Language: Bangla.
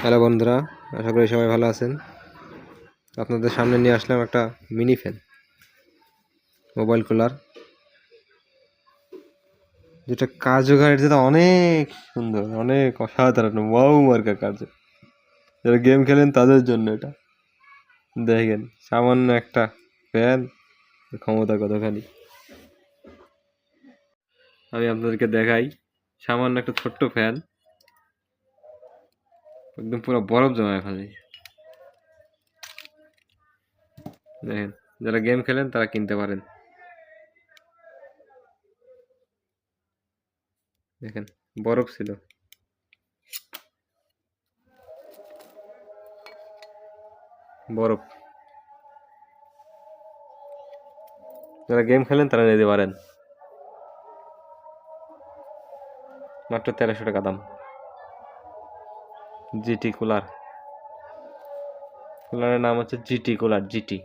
হ্যালো বন্ধুরা, আশা করি সবাই ভালো আছেন। আপনাদের সামনে নিয়ে আসলাম একটা মিনি ফ্যান, মোবাইল কুলার, যেটা কার্যকারিতা যেটা অনেক সুন্দর, অনেক অসাধারণ, ওয়াও মার্কা কার্য। যারা গেম খেলেন তাদের জন্য এটা। দেখেন সামান্য একটা ফ্যান, ক্ষমতা কতখানি। আমি আপনাদেরকে দেখাই, সামান্য একটা ছোট্ট ফ্যান একদম পুরো বরফ জমায় ফেলে। দেখেন, যারা গেম খেলেন তারা কিনতে পারেন। দেখেন, বরফ ছিল, বরফ। যারা গেম খেলেন তারা নিতে পারেন। মাত্র 1300 টাকা দাম। জিটি কুলার, কুলারের নাম হচ্ছে জিটি কুলার, জিটি।